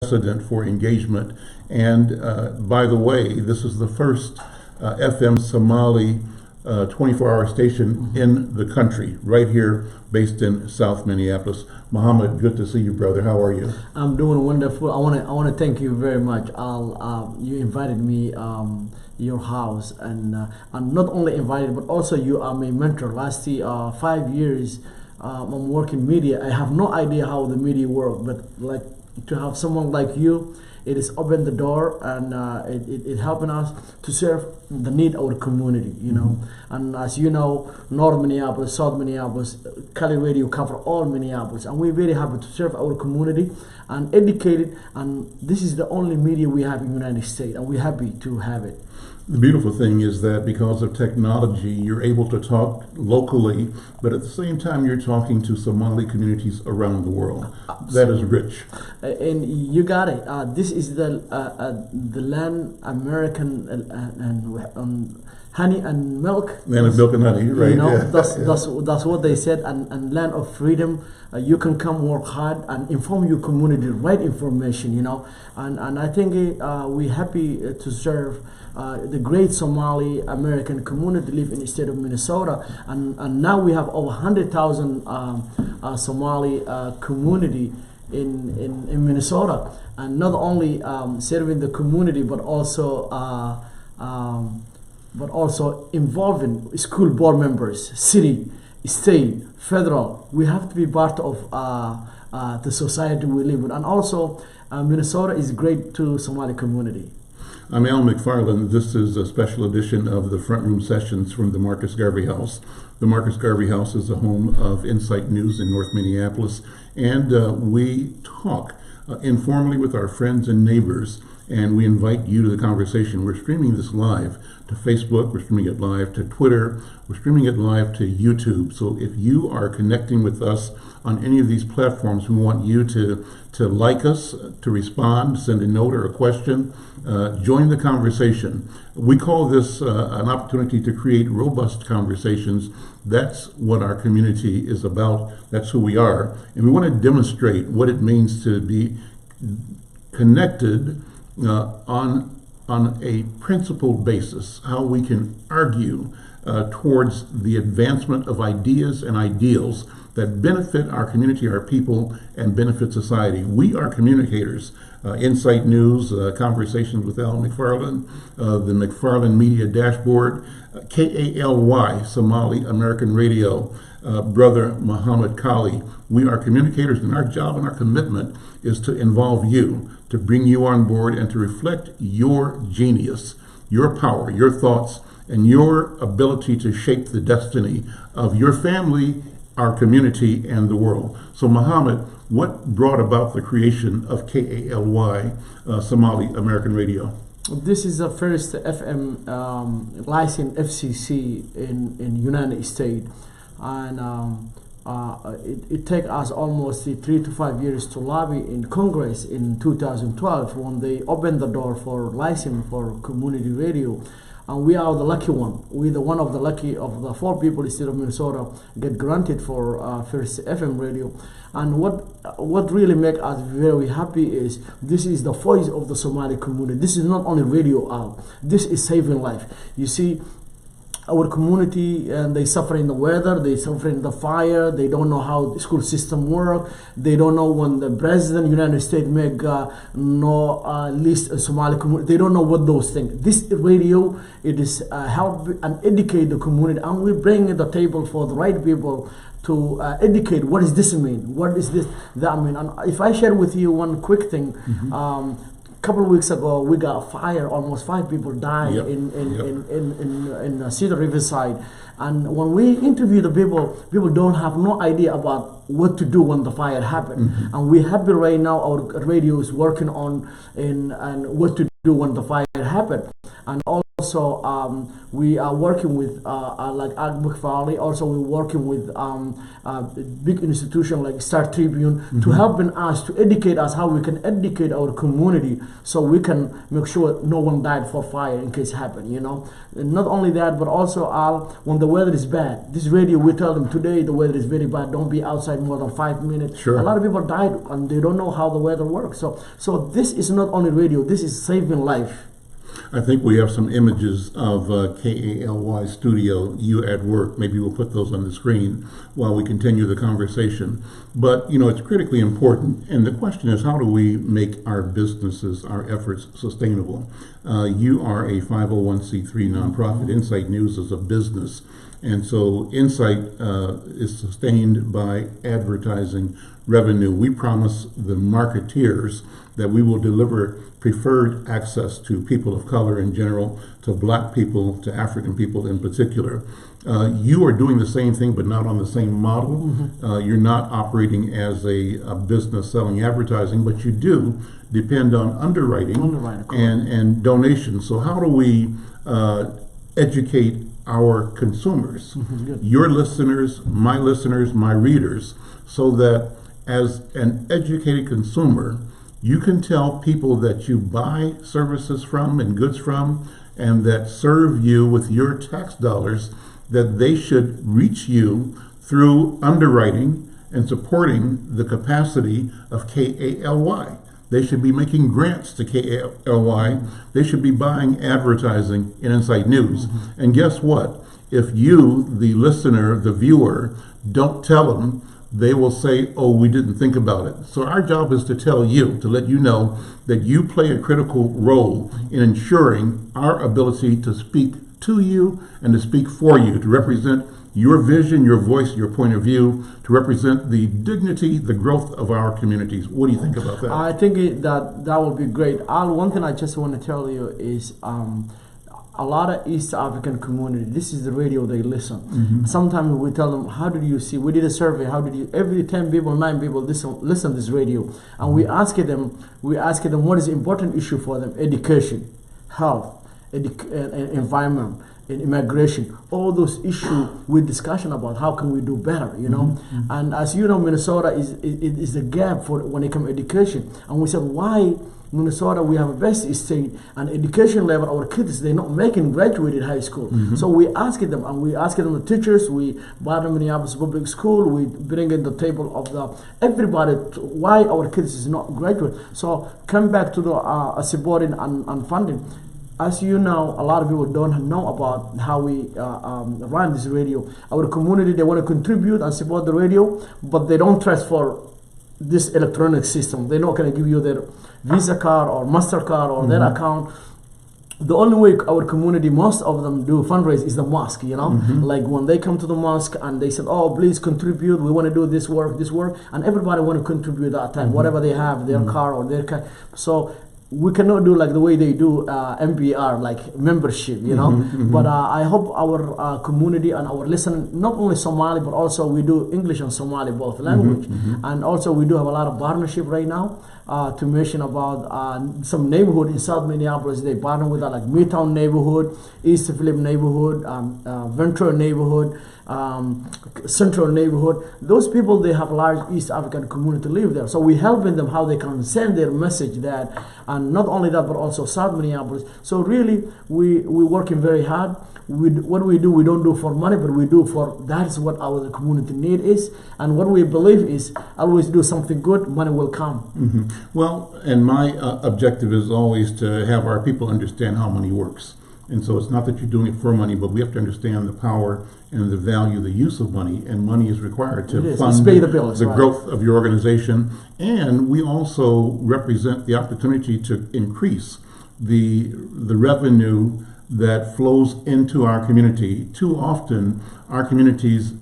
precedent for engagement. And by the way, this is the first FM Somali 24-hour station in the country, right here, based in South Minneapolis. Mohamed, good to see you, brother. How are you? I'm doing wonderful. I want to thank you very much. You invited me your house, and I'm not only invited, but also you are my mentor. Last 5 years, I'm working media. I have no idea how the media work, but like to have someone like you, it has opened the door, and it helping us to serve the need of our community, you know. And as you know, North Minneapolis, South Minneapolis, KALY Radio cover all Minneapolis, and we're very happy to serve our community and educate it. And this is the only media we have in the United States, and we're happy to have it. The beautiful thing is that because of technology, you're able to talk locally, but at the same time, you're talking to Somali communities around the world. That is rich. And you got it. This is the land American and honey and milk. Land of milk and honey, right? You know, yeah. that's what they said. And land of freedom. You can come work hard and inform your community, right information. You know, and I think we're happy to serve the great Somali American community live in the state of Minnesota, and now we have over 100,000 Somali community in Minnesota, and not only serving the community, but also involving school board members, city, state, federal. We have to be part of the society we live in, and also Minnesota is great to Somali community. I'm Al McFarland. This is a special edition of the Front Room Sessions from the Marcus Garvey House. The Marcus Garvey House is the home of Insight News in North Minneapolis, and we talk informally with our friends and neighbors, and we invite you to the conversation. We're streaming this live to Facebook, we're streaming it live to Twitter, we're streaming it live to YouTube. So if you are connecting with us on any of these platforms, we want you to like us, to respond, send a note or a question, join the conversation. We call this an opportunity to create robust conversations. That's what our community is about. That's who we are. And we want to demonstrate what it means to be connected on a principled basis, how we can argue towards the advancement of ideas and ideals that benefit our community, our people, and benefit society. We are communicators. Insight News, Conversations with Al McFarland, the McFarland Media Dashboard, KALY, Somali American Radio, Brother Mohamed KALY. We are communicators, and our job and our commitment is to involve you, to bring you on board, and to reflect your genius, your power, your thoughts, and your ability to shape the destiny of your family, our community, and the world. So Mohamed, what brought about the creation of KALY, Somali American Radio? This is the first FM licensed FCC in United States, and it took us almost 3 to 5 years to lobby in Congress in 2012 when they opened the door for license for community radio. And we are the lucky one. We're the one of the lucky of the 4 people in the state of Minnesota get granted for first FM radio. And what really makes us very happy is this is the voice of the Somali community. This is not only radio out. This is saving life. You see, our community, and they suffer in the weather, they suffer in the fire, they don't know how the school system work, they don't know when the president of the United States make list a Somali community, they don't know what those things. This radio, it is help and educate the community, and we bring the table for the right people to educate what does this mean, what is this, that mean. And if I share with you one quick thing, couple of weeks ago, we got a fire. Almost 5 people died in Cedar Riverside. And when we interview the people don't have no idea about what to do when the fire happened. And we're happy right now. Our radio is working on and what to do when the fire happened. And also Also, we are working with like KALY. Also, we're working with big institution like Star Tribune to helping us to educate us how we can educate our community so we can make sure no one died for fire in case happen. You know, and not only that, but also when the weather is bad, this radio we tell them today the weather is very bad. Don't be outside more than 5 minutes. Sure. A lot of people died and they don't know how the weather works. So this is not only radio. This is saving life. I think we have some images of KALY studio, you at work. Maybe we'll put those on the screen while we continue the conversation. But, you know, it's critically important. And the question is, how do we make our businesses, our efforts sustainable? You are a 501c3 nonprofit. Insight News is a business. And so Insight is sustained by advertising revenue. We promise the marketeers that we will deliver preferred access to people of color in general, to black people, to African people in particular. You are doing the same thing, but not on the same model. You're not operating as a business selling advertising, but you do depend on underwriting and donations. So how do we educate our consumers, your listeners, my readers, so that as an educated consumer, you can tell people that you buy services from and goods from and that serve you with your tax dollars, that they should reach you through underwriting and supporting the capacity of KALY. They should be making grants to KALY. They should be buying advertising in Insight News. And guess what? If you, the listener, the viewer, don't tell them, they will say, oh, we didn't think about it. So our job is to tell you, to let you know that you play a critical role in ensuring our ability to speak to you and to speak for you, to represent your vision, your voice, your point of view, to represent the dignity, the growth of our communities. What do you think about that? I think that would be great. One thing I just want to tell you is a lot of East African community, this is the radio they listen. Sometimes we tell them, how did you see? We did a survey. How did you? Every 10 people, 9 people listen to this radio, and we ask them what is important issue for them: education, health, environment, and immigration. All those issues with discussion about how can we do better, you know. And as you know, Minnesota is the gap for when it comes to education, and we said why. Minnesota, we have a best state and education level. Our kids, they're not making graduated high school. So we ask them, and we ask them the teachers. We buy them Minneapolis Public School. We bring in the table of everybody why our kids is not graduate. So come back to the supporting and funding. As you know, a lot of people don't know about how we run this radio. Our community, they want to contribute and support the radio, but they don't trust for this electronic system. They're not going to give you their Visa card or MasterCard or their account. The only way our community, most of them do fundraise is the mosque, you know. Like when they come to the mosque and they said, oh, please contribute, we want to do this work, and everybody want to contribute that time, whatever they have, their car or their car. So we cannot do like the way they do MBR, like membership, you know. But I hope our community and our listener, not only Somali, but also we do English and Somali, both language. And also we do have a lot of partnership right now. To mention about some neighborhood in South Minneapolis, they partner with like Midtown neighborhood, East Phillip neighborhood, Ventura neighborhood, Central neighborhood. Those people, they have large East African community live there. So we helping them how they can send their message that, and not only that, but also South Minneapolis. So really, we working very hard. What we do, we don't do for money, but we do for, that's what our community need is. And what we believe is, always do something good, money will come. Well, and my objective is always to have our people understand how money works. And so it's not that you're doing it for money, but we have to understand the power and the value, the use of money, and money is required to fund pay the bills, the growth of your organization. And we also represent the opportunity to increase the revenue that flows into our community. Too often, our communities,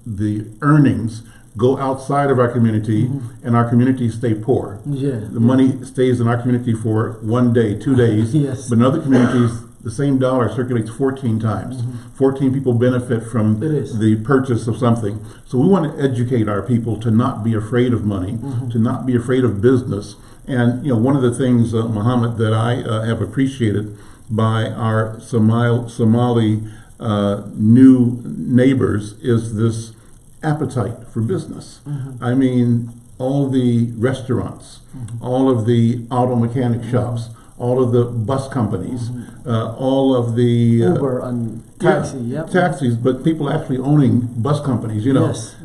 the earnings go outside of our community, and our communities stay poor. The money stays in our community for 1 day, 2 days, but in other communities, the same dollar circulates 14 times. 14 people benefit from the purchase of something. So we want to educate our people to not be afraid of money, to not be afraid of business. And you know, one of the things, Mohamed, that I have appreciated by our Somali new neighbors is this appetite for business. I mean, all the restaurants, all of the auto mechanic shops, all of the bus companies, all of the Uber and taxi, taxis, but people actually owning bus companies, you know. Yes.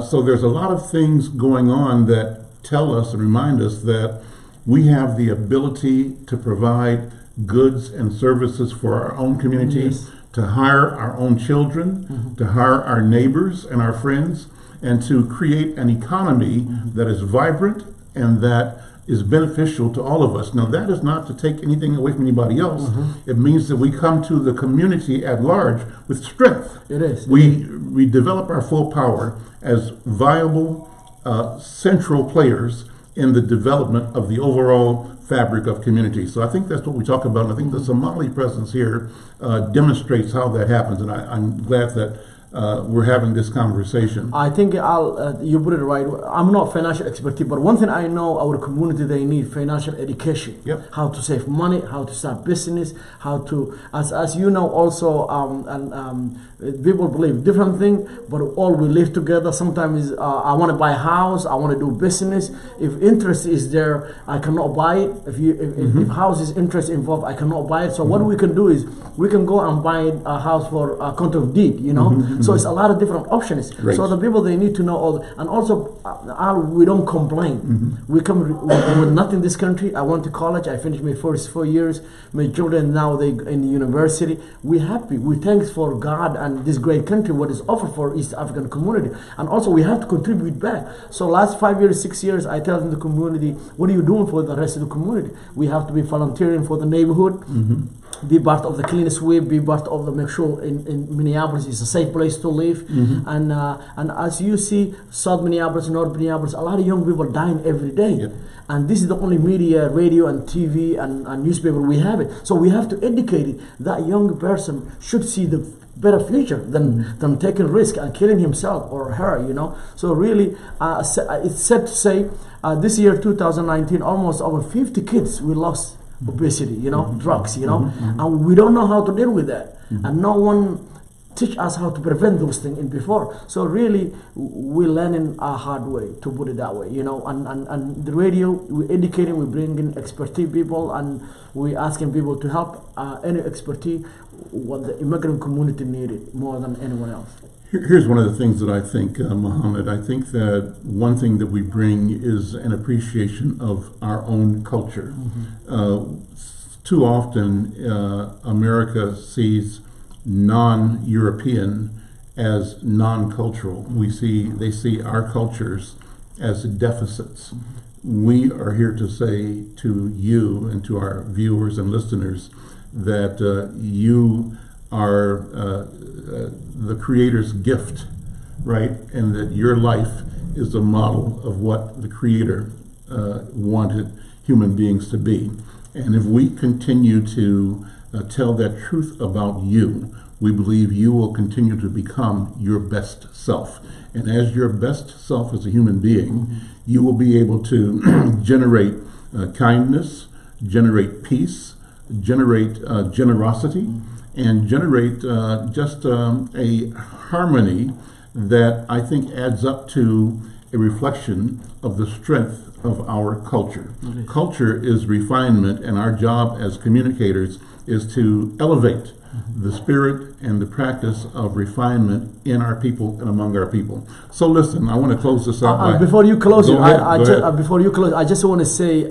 So there's a lot of things going on that tell us and remind us that we have the ability to provide goods and services for our own community, to hire our own children, to hire our neighbors and our friends, and to create an economy that is vibrant and that is beneficial to all of us. Now, that is not to take anything away from anybody else. It means that we come to the community at large with strength. It is. We develop our full power as viable central players in the development of the overall fabric of community. So I think that's what we talk about. And I think the Somali presence here demonstrates how that happens. And I'm glad that we're having this conversation. I think you put it right. I'm not financial expertise, but one thing I know, our community, they need financial education. How to save money, how to start business, how to, as you know, also, people believe different thing, but all we live together. Sometimes I want to buy a house, I want to do business. If interest is there, I cannot buy it. If house is interest involved, I cannot buy it. So what we can do is we can go and buy a house for a contract of deed, you know. So it's a lot of different options. So the people, they need to know all, and also we don't complain. We come with nothing in this country. I went to college, I finished my first 4 years. My children now, they in the university. We're happy. We thanks for God and this great country, what is offered for East African community. And also we have to contribute back. So last 5 years, 6 years, I tell the community, what are you doing for the rest of the community? We have to be volunteering for the neighborhood. Be part of the clean sweep, be part of the make sure in Minneapolis is a safe place to live. And as you see, South Minneapolis, North Minneapolis, a lot of young people dying every day. And this is the only media, radio and TV and newspaper we have it. So we have to educate it. That young person should see the better future than taking risk and killing himself or her, you know. So really, it's sad to say, this year, 2019, almost over 50 kids we lost obesity, you know, drugs, you know, and we don't know how to deal with that. And no one teach us how to prevent those things in before. So really, we're learning a hard way, to put it that way, you know. And the radio, we're educating, we bring in expertise people, and we're asking people to help any expertise what the immigrant community needed more than anyone else. Here's one of the things that I think, Mohamed, I think that one thing that we bring is an appreciation of our own culture. Too often, America sees non-European as non-cultural. They see our cultures as deficits. We are here to say to you and to our viewers and listeners that you are the Creator's gift, right? And that your life is a model of what the Creator wanted human beings to be. And if we continue to tell that truth about you, we believe you will continue to become your best self. And as your best self as a human being, you will be able to generate kindness, generate peace, generate generosity, and generate just a harmony that I think adds up to a reflection of the strength of our culture. Culture is refinement, and our job as communicators is to elevate the spirit and the practice of refinement in our people and among our people. So listen, I want to close this out. Before you close it, before you close, I just want to say,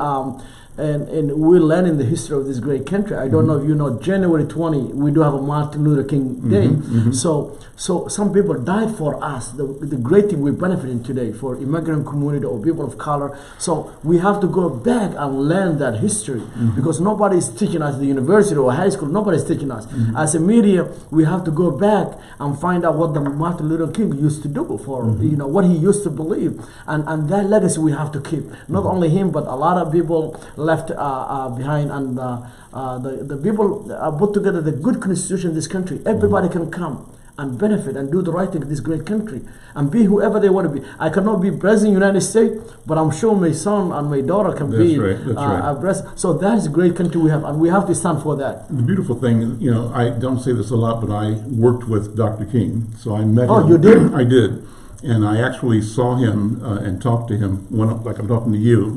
and we're learning the history of this great country. I don't know if you know, January 20, we do have a Martin Luther King Day. So some people died for us. The great thing we're benefiting today for immigrant community or people of color. So we have to go back and learn that history because nobody is teaching us, the university or high school, nobody's teaching us. As a media, we have to go back and find out what the Martin Luther King used to do for, you know, what he used to believe. And that legacy we have to keep. Not only him, but a lot of people left behind, and the people put together the good constitution in this country. Everybody can come and benefit and do the right thing in this great country and be whoever they want to be. I cannot be president of the United States, but I'm sure my son and my daughter can be a president. So that is a great country we have, and we have to stand for that. The beautiful thing, you know, I don't say this a lot, but I worked with Dr. King, so I met him. Oh, you did? I did. And I actually saw him and talked to him, like I'm talking to you,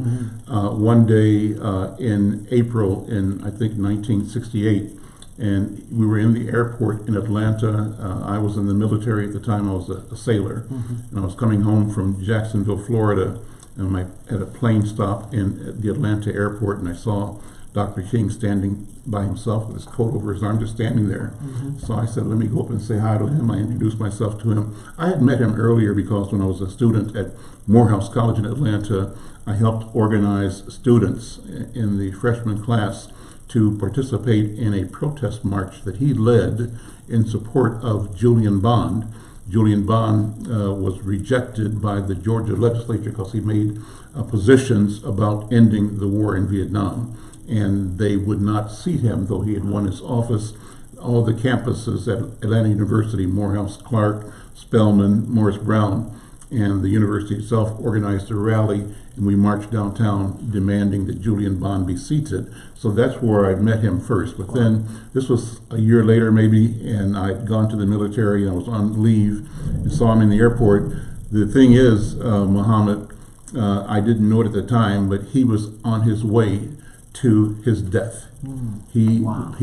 one day in April in, I think, 1968. And we were in the airport in Atlanta. I was in the military at the time. I was a sailor. And I was coming home from Jacksonville, Florida, and I had a plane stop in the Atlanta airport, and I saw Dr. King standing by himself with his coat over his arm, just standing there. So I said, let me go up and say hi to him. I introduced myself to him. I had met him earlier because when I was a student at Morehouse College in Atlanta, I helped organize students in the freshman class to participate in a protest march that he led in support of Julian Bond. Julian Bond was rejected by the Georgia legislature because he made positions about ending the war in Vietnam. And they would not seat him, though he had won his office. All the campuses at Atlanta University, Morehouse, Clark, Spelman, Morris Brown, and the university itself organized a rally, and we marched downtown demanding that Julian Bond be seated. So that's where I met him first. But then, this was a year later maybe, and I'd gone to the military and I was on leave and saw him in the airport. The thing is, Mohamed, I didn't know it at the time, but he was on his way to his death. He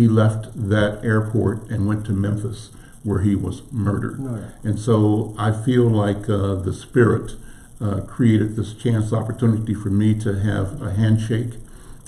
left that airport and went to Memphis, where he was murdered. And so I feel like the Spirit created this chance opportunity for me to have a handshake,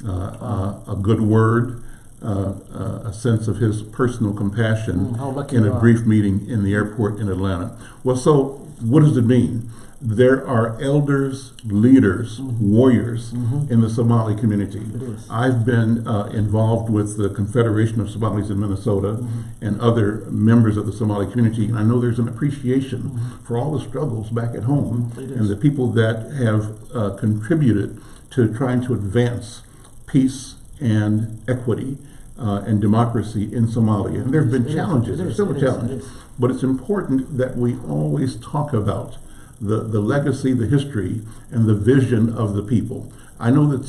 a good word, a sense of his personal compassion in a brief meeting in the airport in Atlanta. Well, so what does it mean? There are elders, leaders, warriors in the Somali community. I've been involved with the Confederation of Somalis in Minnesota and other members of the Somali community, and I know there's an appreciation for all the struggles back at home and the people that have contributed to trying to advance peace and equity and democracy in Somalia. And there have been challenges, there's still a challenge, but it's important that we always talk about the legacy, the history, and the vision of the people. I know that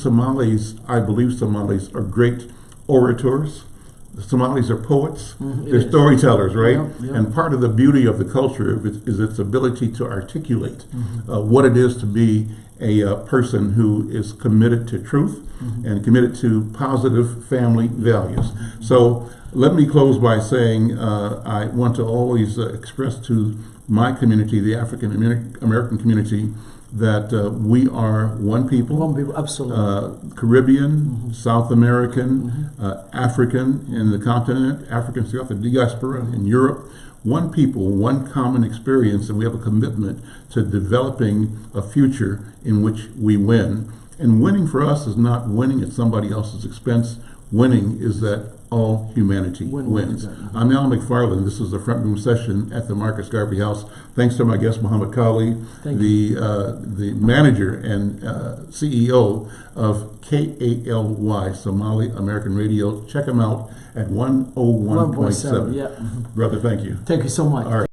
I believe Somalis are great orators. The Somalis are poets. They're storytellers, right? And part of the beauty of the culture is its ability to articulate what it is to be a person who is committed to truth and committed to positive family values. So let me close by saying I want to always express to my community, the African American community, that we are one people. One people, absolutely. Caribbean, South American, African in the continent, African throughout the diaspora in Europe. One people, one common experience, and we have a commitment to developing a future in which we win. And winning for us is not winning at somebody else's expense. Winning is that all humanity wins. Exactly. I'm Al McFarland. This is the front room session at the Marcus Garvey House. Thanks to my guest, Mohamed KALY, the manager and CEO of KALY, Somali American Radio. Check him out at 101.7. Yeah. Brother, thank you. Thank you so much. All right.